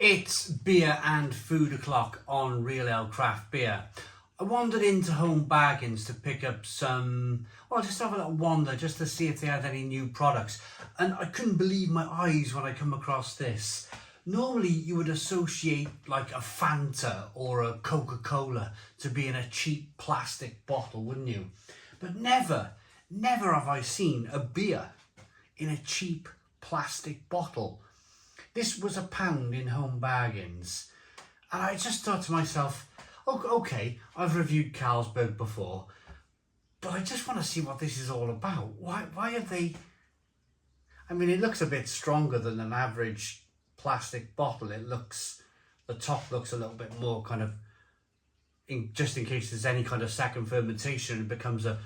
It's beer and food o'clock on Real Ale Craft Beer. I wandered into Home Bargains to pick up some, well, just have a little wander just to see if they had any new products. And I couldn't believe my eyes when I come across this. Normally you would associate like a Fanta or a Coca-Cola to be in a cheap plastic bottle, wouldn't you? But never have I seen a beer in a cheap plastic bottle. This was £1 in Home Bargains. And I just thought to myself, okay, I've reviewed Carlsberg before, but I just want to see what this is all about. Why have they... I mean, it looks a bit stronger than an average plastic bottle. The top looks a little bit more kind of, just in case there's any kind of second fermentation, it becomes a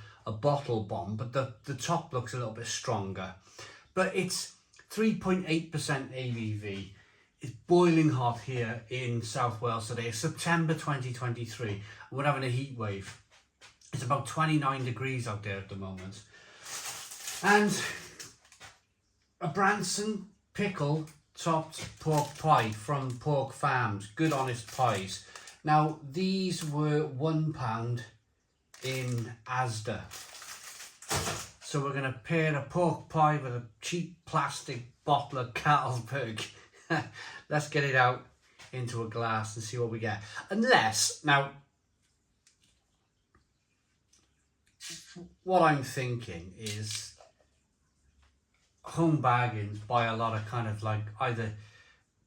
bottle bomb, but the top looks a little bit stronger. But it's 3.8% ABV. It's boiling hot here in South Wales today. It's September 2023. We're having a heat wave. It's about 29 degrees out there at the moment. And a Branson Pickle topped pork pie from Pork Farms. Good honest pies. Now, these were £1 in Asda. So we're going to pair a pork pie with a cheap plastic bottle of Carlsberg. Let's get it out into a glass and see what we get. Unless, now, what I'm thinking is Home Bargains buy a lot of kind of like either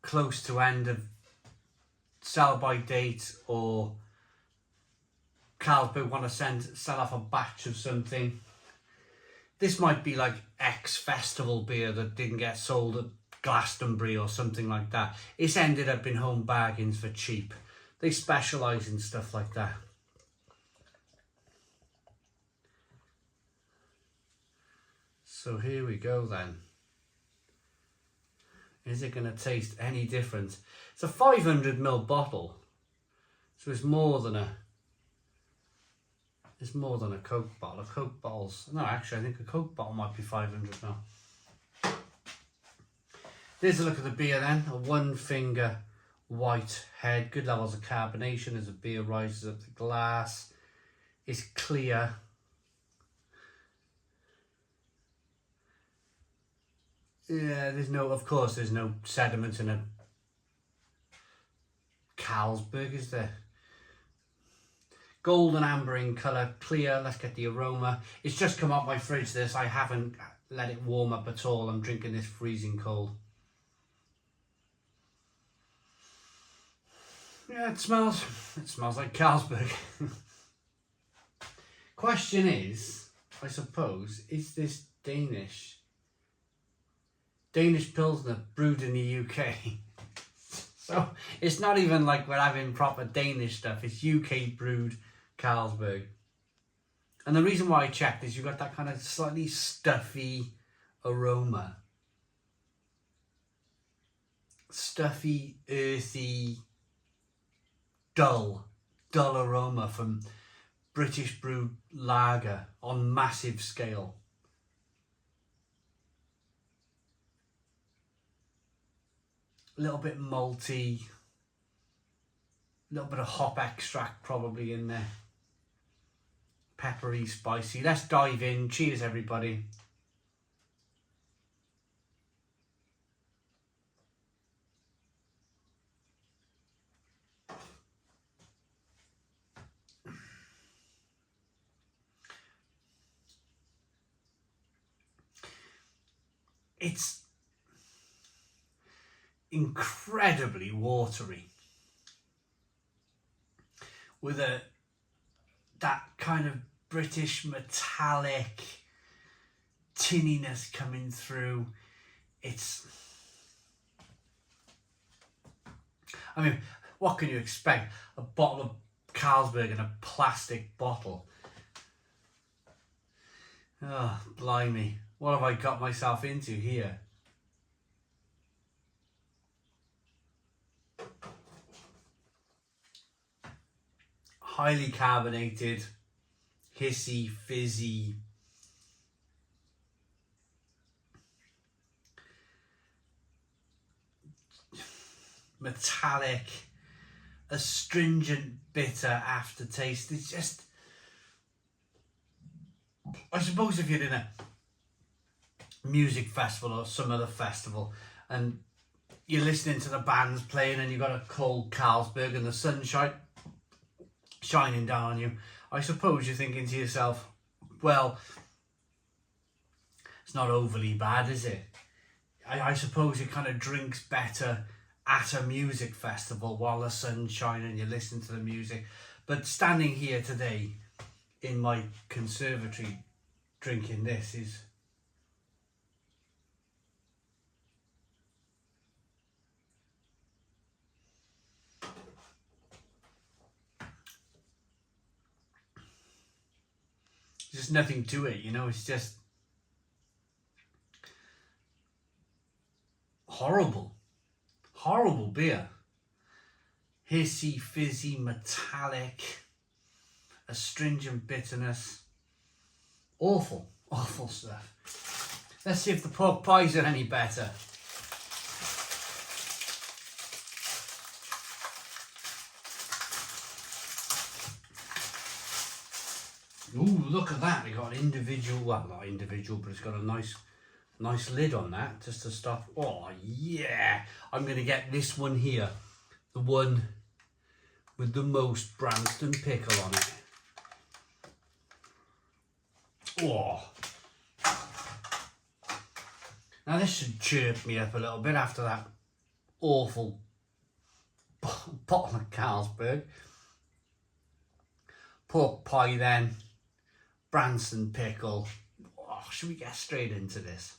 close to end of sell by date, or Carlsberg want to sell off a batch of something. This might be like ex-festival beer that didn't get sold at Glastonbury or something like that. It's ended up in Home Bargains for cheap. They specialise in stuff like that. So here we go then. Is it going to taste any different? It's a 500ml bottle. So it's more than a Coke bottle. A Coke bottle's... No, actually, I think a Coke bottle might be 500ml. There's a look at the beer then. A one finger white head. Good levels of carbonation as the beer rises up the glass. It's clear. Yeah, there's no sediment in a Carlsberg, is there? Golden amber in colour, clear. Let's get the aroma. It's just come out my fridge, this. I haven't let it warm up at all. I'm drinking this freezing cold. Yeah, it smells like Carlsberg. Question is, I suppose, is this Danish Pilsner brewed in the UK? So it's not even like we're having proper Danish stuff. It's UK brewed Carlsberg. And the reason why I checked is you've got that kind of slightly stuffy aroma. Stuffy, earthy, dull aroma from British brewed lager on massive scale. A little bit malty, a little bit of hop extract probably in there. Peppery, spicy. Let's dive in. Cheers, everybody. It's incredibly watery with that kind of British metallic tinniness coming through. I mean, what can you expect? A bottle of Carlsberg in a plastic bottle. Oh, blimey. What have I got myself into here? Highly carbonated, hissy, fizzy. metallic, astringent, bitter aftertaste. It's just, I suppose if you're in a music festival or some other festival and you're listening to the bands playing and you've got a cold Carlsberg and the sunshine shining down on you, I suppose you're thinking to yourself, well, it's not overly bad, is it? I suppose it kind of drinks better at a music festival while the sun's shining and you're listening to the music. But standing here today in my conservatory drinking this is just nothing to it, you know. It's just horrible beer. Hissy, fizzy, metallic, astringent bitterness. Awful stuff. Let's see if the pork pies are any better. Ooh, look at that. We got an individual, well, not individual, but it's got a nice lid on that just to stop. Oh yeah, I'm gonna get this one here, the one with the most Branson Pickle on it. Oh, now this should chirp me up a little bit after that awful bottle of Carlsberg. Pork pie then, Branson Pickle. Oh, should we get straight into this?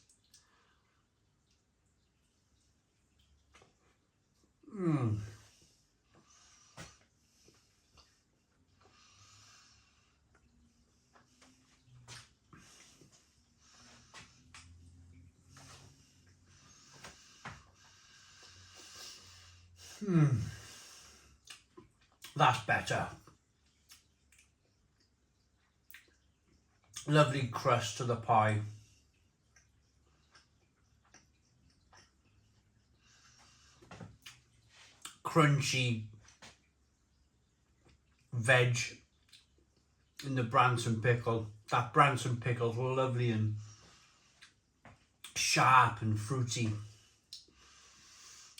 That's better. Lovely crust to the pie. Crunchy veg in the Branson Pickle. That Branson Pickle's lovely and sharp and fruity.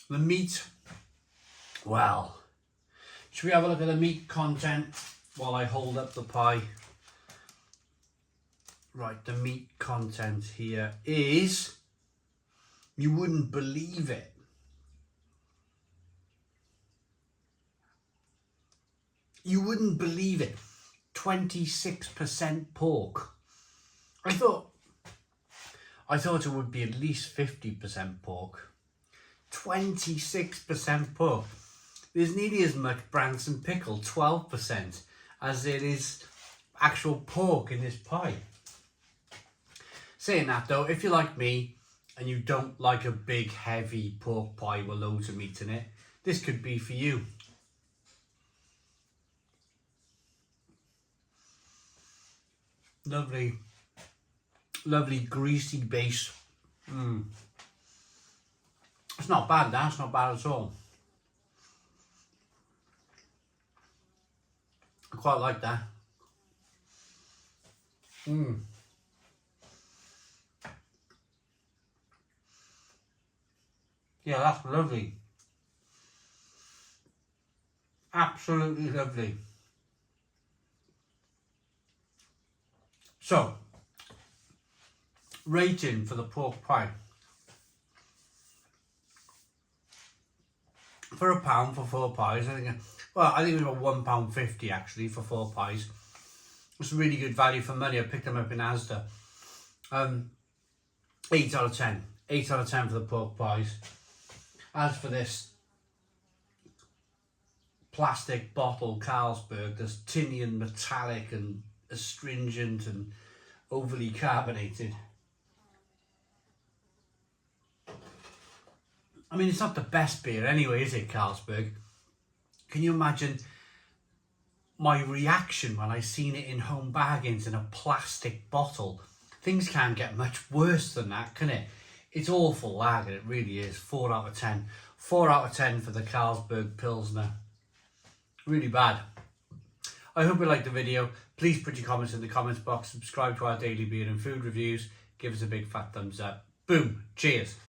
The meat, well, should we have a look at the meat content while I hold up the pie? Right, the meat content here is, you wouldn't believe it, you wouldn't believe it, 26% pork. I thought it would be at least 50% pork. 26% pork. There's nearly as much Branson Pickle, 12%, as there is actual pork in this pie. Saying that though, if you're like me and you don't like a big heavy pork pie with loads of meat in it, this could be for you. Lovely greasy base. It's not bad, that's not bad at all. I quite like that. Yeah, that's lovely. Absolutely lovely. So, rating for the pork pie. For £1 for 4 pies, I think it was about £1.50 actually for 4 pies. It's really good value for money. I picked them up in Asda. 8 out of 10. 8 out of 10 for the pork pies. As for this plastic bottle Carlsberg, that's tinny and metallic and astringent and overly carbonated. I mean, it's not the best beer anyway, is it, Carlsberg? Can you imagine my reaction when I seen it in Home Bargains in a plastic bottle? Things can't get much worse than that, can it? It's awful lager, it really is. 4 out of 10. 4 out of 10 for the Carlsberg Pilsner. Really bad. I hope you liked the video. Please put your comments in the comments box. Subscribe to our daily beer and food reviews. Give us a big fat thumbs up. Boom. Cheers.